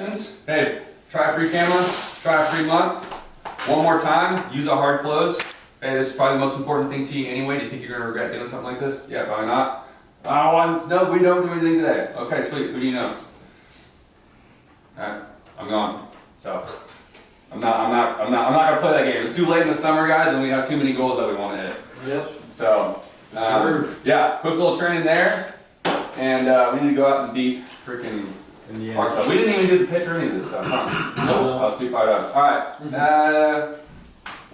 suggestions. Hey, try a free camera, try a free month. One more time, use a hard close. Hey, this is probably the most important thing to you anyway. Do you think you're gonna regret doing something like this? Yeah, probably not. No, we don't do anything today. Okay, sweet, who do you know? Alright, I'm gone. So, I'm not gonna play that game. It's too late in the summer, guys, and we have too many goals that we want to hit. Yep. So, yeah, quick little training there. And we need to go out and beat freaking hard stuff. We didn't even do the pitch or any of this stuff, huh? No. I was too fired up. Alright,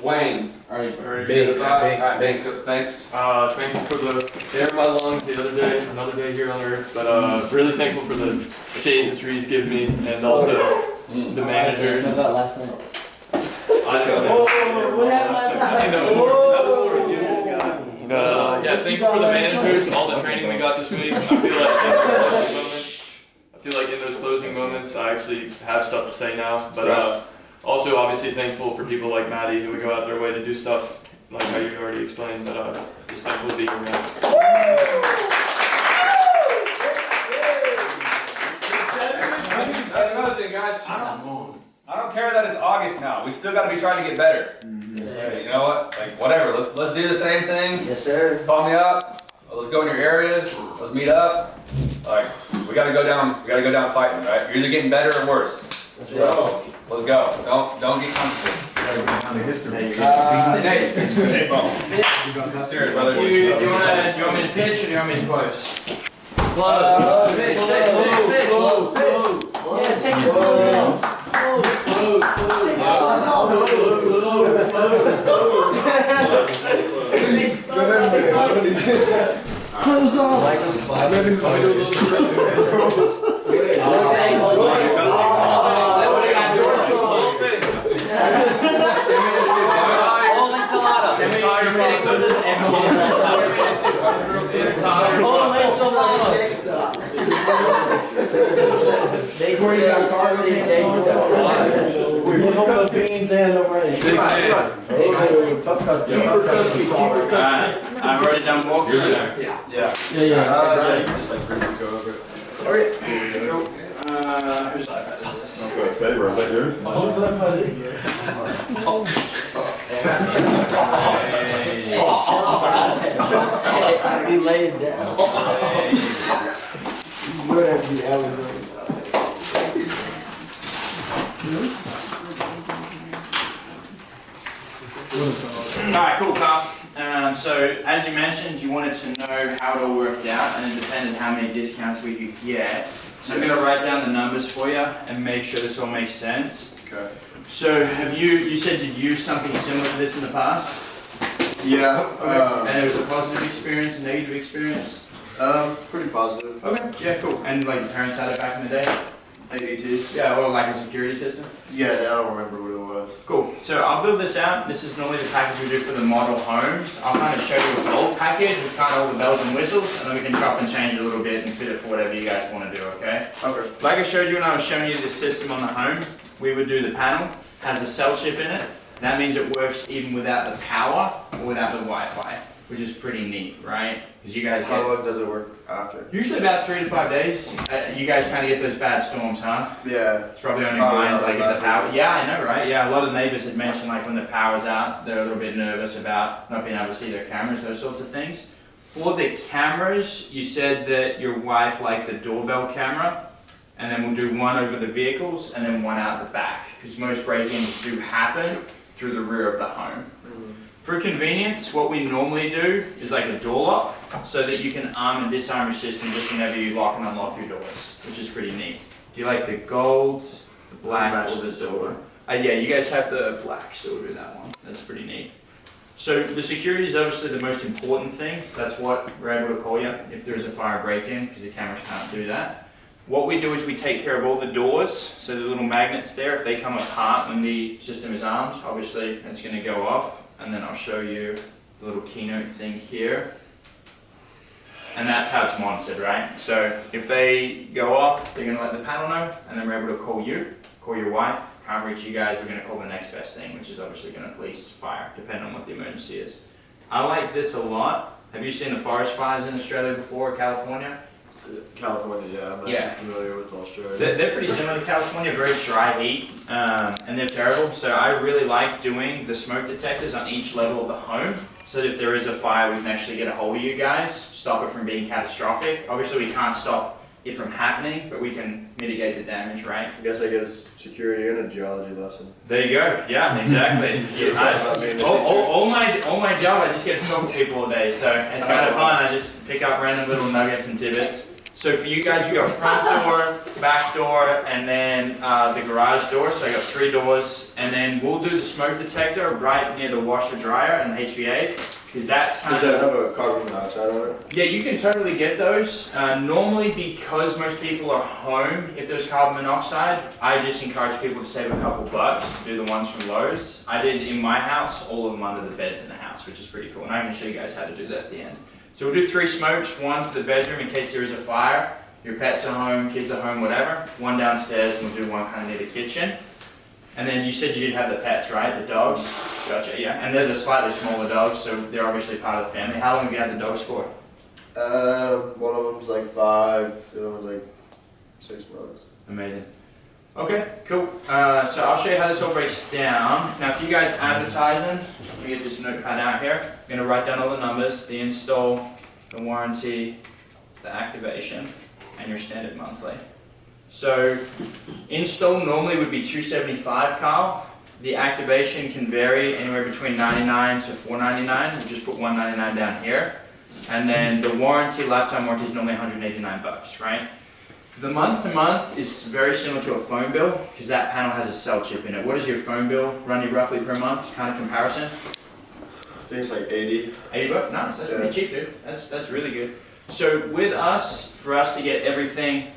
Wayne, are you Thanks. thanks. Thankful for the air in my lungs the other day, another day here on Earth, but really thankful for the shade the trees give me, and also the managers. How about last night? What happened last night? That was more of you. But yeah, thankful for the managers and all the training we got this week. I feel like in those closing moments, I actually have stuff to say now, but also obviously thankful for people like Maddie who would go out their way to do stuff like how you already explained, but just thankful to be here, man. That's another thing, guys. I don't care that it's August now. We still got to be trying to get better. Yes, You know what? Like whatever. Let's do the same thing. yes, sir. Call me up. Let's go in your areas. Let's meet up. Like we gotta go down. We gotta go down fighting, right? You're either getting better or worse. So let's go. Don't get comfortable. Serious, brother. You want me to pitch or do you want me to close? Close. Yeah, take your clothes off. Close off. Whole enchilada. Whole enchilada. They cook beans and the rice. I've already done walking. Yeah. Whose iPad is this? I was gonna say, was that yours? I'd be laying down. Whatever the hell is Alright, cool, Carl. So, as you mentioned, you wanted to know how it all worked out, and it depended how many discounts we could get. So I'm going to write down the numbers for you and make sure this all makes sense. Okay. So, you said you'd used something similar to this in the past? Yeah. And it was a positive experience, a negative experience? Pretty positive. Okay, yeah, cool. And like your parents had it back in the day? ADT. Yeah, or like a security system? Yeah, I don't remember what it was. Cool. So I'll build this out. This is normally the package we do for the model homes. I'll kind of show you a gold package with kind of all the bells and whistles, and then we can chop and change a little bit and fit it for whatever you guys want to do, okay? Okay. Like I showed you when I was showing you the system on the home, we would do the panel, has a cell chip in it. That means it works even without the power or without the Wi-Fi, which is pretty neat, right? Because you guys How get, long does it work after? usually about 3 to 5 days. You guys kind of get those bad storms, huh? Yeah. It's probably only Oh, mine, yeah, like if last the power. Yeah, I know, right? Yeah, a lot of neighbors had mentioned like when the power's out, they're a little bit nervous about not being able to see their cameras, those sorts of things. For the cameras, you said that your wife liked the doorbell camera, and then we'll do one over the vehicles and then one out the back, because most break-ins do happen through the rear of the home. For convenience, what we normally do is like a door lock, so that you can arm and disarm your system just whenever you lock and unlock your doors, which is pretty neat. Do you like the gold, the black, Match or the the silver? Yeah, you guys have the black, so we'll do that one. That's pretty neat. So the security is obviously the most important thing. That's what we're able to call you if there is a fire break-in, because the cameras can't do that. What we do is we take care of all the doors, so the little magnets there, if they come apart when the system is armed, obviously it's going to go off. And then I'll show you the little keynote thing here. And that's how it's monitored, right? So if they go off, they're going to let the panel know, and then we're able to call you, call your wife. Can't reach you guys, we're going to call the next best thing, which is obviously going to police fire, depending on what the emergency is. I like this a lot. Have you seen the forest fires in Australia before, California? California, yeah. I'm not Yeah. too familiar with Australia. They're pretty similar to California, very dry heat, and they're terrible. So I really like doing the smoke detectors on each level of the home, so that if there is a fire, we can actually get a hold of you guys, stop it from being catastrophic. Obviously, we can't stop it from happening, but we can mitigate the damage, right? I guess I get a security and a geology lesson. There you go. Yeah, exactly. all my job, I just get to talk to people all day, so it's kind of fun. I just pick up random little nuggets and tidbits. So for you guys, we got front door, back door, and then the garage door. So I got 3 doors, and then we'll do the smoke detector right near the washer dryer and the HVA, because that's kind Does of. that have a carbon monoxide on it? Yeah, you can totally get those. Normally, because most people are home, if there's carbon monoxide, I just encourage people to save a couple bucks to do the ones from Lowe's. I did in my house, all of them under the beds in the house, which is pretty cool. And I'm going to show you guys how to do that at the end. So we'll do 3 smokes, 1 for the bedroom in case there is a fire. Your pets are home, kids are home, whatever. 1 downstairs, and we'll do 1 kind of near the kitchen. And then you said you did have the pets, right? The dogs? Gotcha, yeah. And they're the slightly smaller dogs, so they're obviously part of the family. How long have you had the dogs for? One of them's like 5, the other one's like 6 months. Amazing. Okay, cool. So I'll show you how this all breaks down. Now, if you guys advertising, let me get this notepad out here. I'm going to write down all the numbers, the install, the warranty, the activation, and your standard monthly. So install normally would be $275, Carl. The activation can vary anywhere between $99 to $499. We'll just put $199 down here. And then the warranty, lifetime warranty is normally $189, right? The month to month is very similar to a phone bill because that panel has a cell chip in it. What does your phone bill run you roughly per month? Kind of comparison? I think it's like 80. 80 bucks? Nice, that's Yeah. pretty cheap, dude. That's really good. So with us, for us to get everything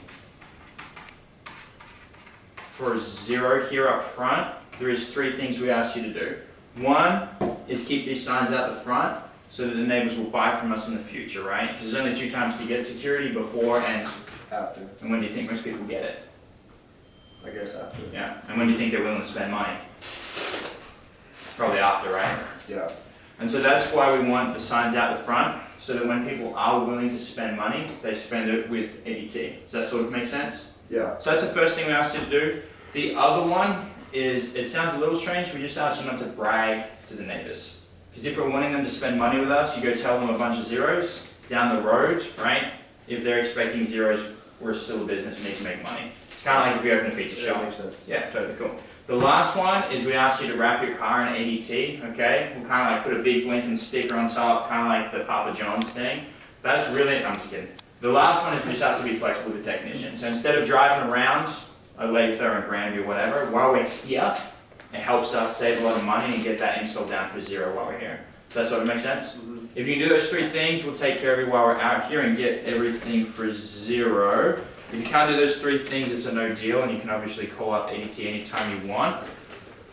for 0 here up front, there is 3 things we ask you to do. 1 is keep these signs out the front so that the neighbors will buy from us in the future, right? Because there's only 2 times to get security, before and After. when do you think most people get it? I guess after. Yeah. And when do you think they're willing to spend money? Probably after, right? Yeah. And so that's why we want the signs out the front, so that when people are willing to spend money, they spend it with ADT. Does that sort of make sense? Yeah. So that's the first thing we ask you to do. The other one is, it sounds a little strange, we just ask you not to brag to the neighbors. Because if we're wanting them to spend money with us, you go tell them a bunch of zeros down the road, right? If they're expecting zeros, we're still a business, we need to make money. It's kind of like if you open a pizza That shop. makes sense. Yeah, totally cool. The last one is we ask you to wrap your car in ADT, okay? We'll kind of like put a big Lincoln sticker on top, kind of like the Papa John's thing. That's really, I'm just kidding. The last one is we just have to be flexible with the technician. So instead of driving around Olathe and Granby or whatever, while we're here, it helps us save a lot of money and get that install down for 0 while we're here. Does that sort of make sense? Mm-hmm. If you can do those 3 things, we'll take care of you while we're out here and get everything for 0. If you can't do those 3 things, it's a no deal, and you can obviously call up ADT anytime you want.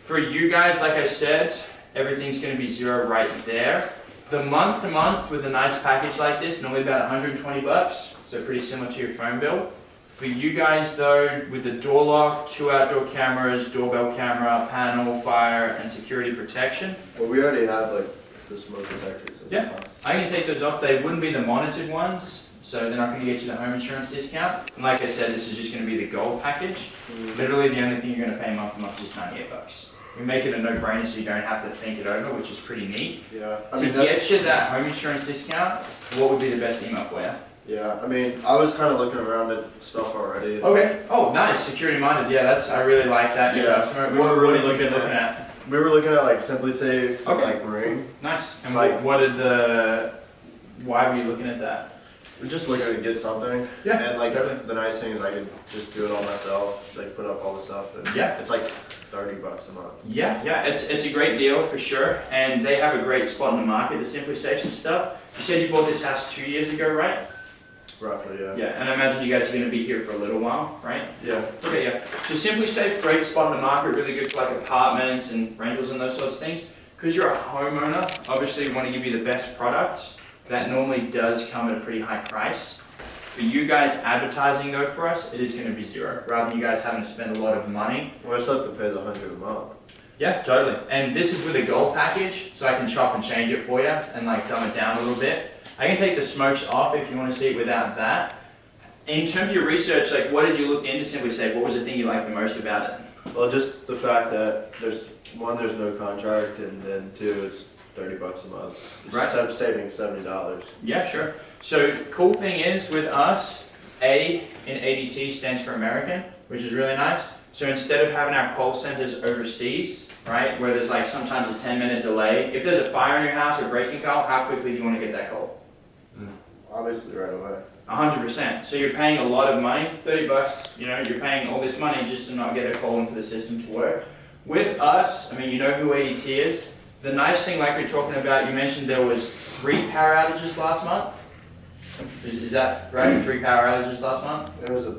For you guys, like I said, everything's going to be 0 right there. The month to month with a nice package like this, normally about 120 bucks, so pretty similar to your phone bill. For you guys though, with the door lock, 2 outdoor cameras, doorbell camera, panel, fire, and security protection. Well, we already have like the smoke detectors. Yeah. I can take those off. They wouldn't be the monitored ones, so they're not going to get you the home insurance discount. And like I said, this is just going to be the gold package. Literally the only thing you're going to pay month to month is 98 bucks. We make it a no-brainer so you don't have to think it over, which is pretty neat. Yeah. To get you that home insurance discount, what would be the best email for you? Yeah. I mean, I was kind of looking around at stuff already. Okay. Oh, nice. Security minded. Yeah, I really like that. Your Yeah. customer. We're really what did you looking looking at? We were looking at like Simply Safe, Okay. like Ring. Nice. And It's like- why were you looking at that? We're just looking to get something. Yeah, And like totally. the nice thing is I could just do it all myself, like put up all the stuff. And Yeah. It's like 30 bucks a month. Yeah, it's a great deal for sure, and they have a great spot in the market, the Simply Safes and stuff. You said you bought this house 2 years ago, right? Roughly, yeah. Yeah, and I imagine you guys are going to be here for a little while, right? Yeah. Okay, yeah. So Simply Safe, great spot in the market, really good for like apartments and rentals and those sorts of things. Because you're a homeowner, obviously we want to give you the best product. That normally does come at a pretty high price. For you guys advertising though for us, it is going to be 0. Rather than you guys having to spend a lot of money. Well, I still have to pay the $100 a month. Yeah, totally. And this is with a gold package, so I can chop and change it for you and like dumb it down a little bit. I can take the smokes off if you want to see it without that. In terms of your research, like what did you look into Simply Safe? What was the thing you liked the most about it? Well, just the fact that there's no contract, and then two, it's $30 a month. It's Right. saving $70. Yeah, sure. So cool thing is with us, A in ADT stands for American, which is really nice. So instead of having our call centers overseas, right, where there's like sometimes a 10-minute delay, if there's a fire in your house or breaking call, how quickly do you want to get that call? Obviously, right away. 100%. So you're paying a lot of money, $30, you know, you're paying all this money just to not get a call in for the system to work. With us, I mean, you know who ADT is. The nice thing, like we're talking about, you mentioned there was 3 power outages last month. Is that right? 3 power outages last month? It was I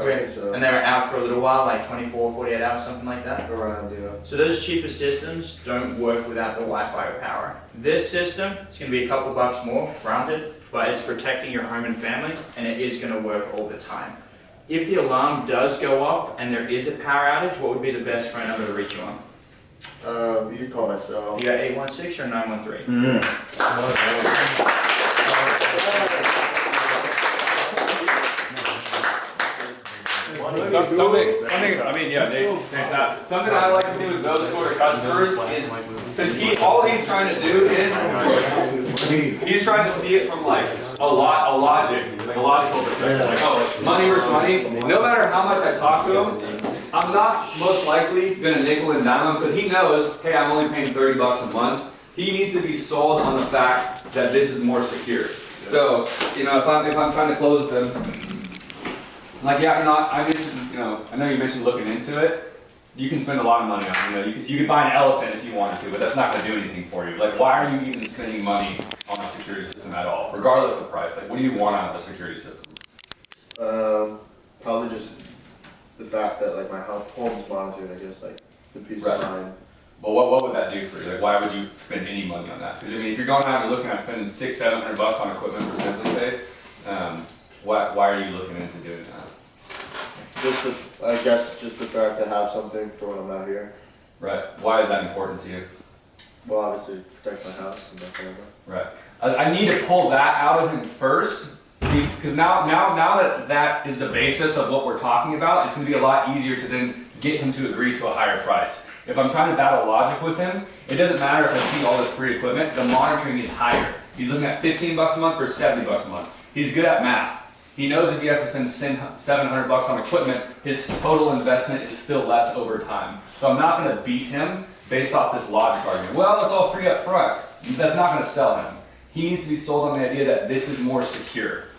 Okay. think so. And they were out for a little while, like 24, 48 hours, something like that. Around, yeah. So those cheaper systems don't work without the Wi-Fi or power. This system, it's going to be a couple bucks more, granted, but it's protecting your home and family, and it is going to work all the time. If the alarm does go off and there is a power outage, what would be the best phone number to reach you on? You can call my cell. You got 816 or 913? Something, I mean, yeah, fantastic. Something I like to do with those sort of customers is, because all he's trying to do is, he's trying to see it from like a logical perspective. Like, oh, money versus money. No matter how much I talk to him, I'm not most likely gonna nickel and dime him because he knows, hey, I'm only paying $30 a month. He needs to be sold on the fact that this is more secure. So, you know, if I'm trying to close with him, like, yeah, I mentioned, you know, I know you mentioned looking into it. You can spend a lot of money on it. You know, you could buy an elephant if you wanted to, but that's not going to do anything for you. Like, why are you even spending money on a security system at all, regardless of price? Like, what do you want out of a security system? Probably just the fact that like my home's monitored. I guess like the peace Right. of mind. But what would that do for you? Like, why would you spend any money on that? Because I mean, if you're going out and looking at spending $600-700 on equipment for Simply Safe, why are you looking into doing that? I guess just the fact to have something for when I'm not here. Right. Why is that important to you? Well, obviously protect my house and my family. Right. I need to pull that out of him first, because now that is the basis of what we're talking about, it's going to be a lot easier to then get him to agree to a higher price. If I'm trying to battle logic with him, it doesn't matter if I see all this free equipment, the monitoring is higher. He's looking at $15 a month versus $70 a month. He's good at math. He knows if he has to spend $700 on equipment, his total investment is still less over time. So I'm not going to beat him based off this logic argument. Well, it's all free up front. That's not going to sell him. He needs to be sold on the idea that this is more secure,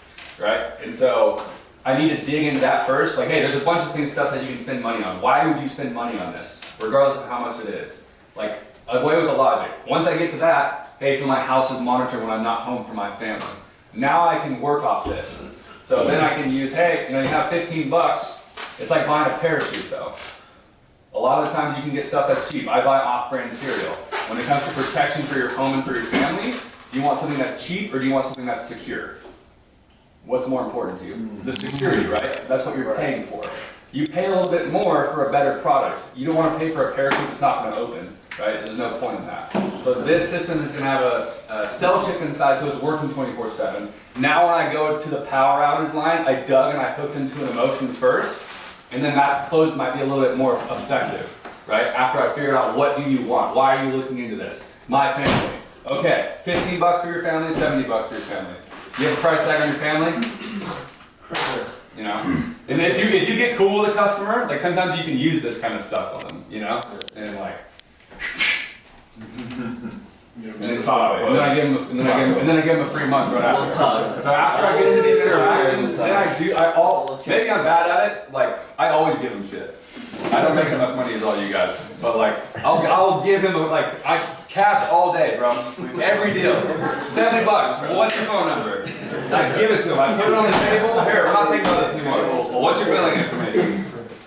right? And so I need to dig into that first. Like, hey, there's a bunch of stuff that you can spend money on. Why would you spend money on this, regardless of how much it is? Like, away with the logic. Once I get to that, hey, so my house is monitored when I'm not home for my family. Now I can work off this. So then I can use, hey, you know, you have $15. It's like buying a parachute, though. A lot of the times you can get stuff that's cheap. I buy off-brand cereal. When it comes to protection for your home and for your family, do you want something that's cheap or do you want something that's secure? What's more important to you? It's the security, right? That's what you're paying for. You pay a little bit more for a better product. You don't want to pay for a parachute that's not going to open, right? There's no point in that. So this system is going to have a cell chip inside, so it's working 24/7. Now when I go to the power outage line, I dug and I hooked into an emotion first, and then that closed might be a little bit more effective, right? After I figured out what do you want, why are you looking into this? My family. Okay, $15 for your family, $70 for your family. You have a price tag on your family? You know? And if you get cool with a customer, like sometimes you can use this kind of stuff on them, you know? And like, and then stop it. And then I give them a free month right after. So after I get into these interactions, then maybe I'm bad at it, like I always give them shit. I don't make as much money as all you guys, but like I'll give him I cash all day, bro. Every deal. $70. Well, what's your phone number? I give it to him. I put it on the table. Here, we're not thinking about this anymore. Well, what's your billing information?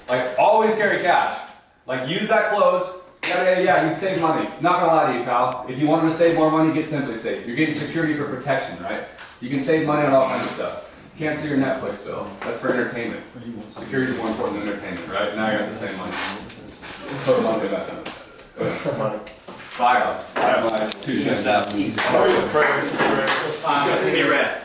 Like always carry cash. Like use that close. Yeah, you save money. Not gonna lie to you, pal. If you want to save more money, get Simply Safe. You're getting security for protection, right? You can save money on all kinds of stuff. Cancel your Netflix bill. That's for entertainment. Security is more important than entertainment, right? Now you're at the same money. Total monthly investment. Bye. I have my 2 cents. Give me a red.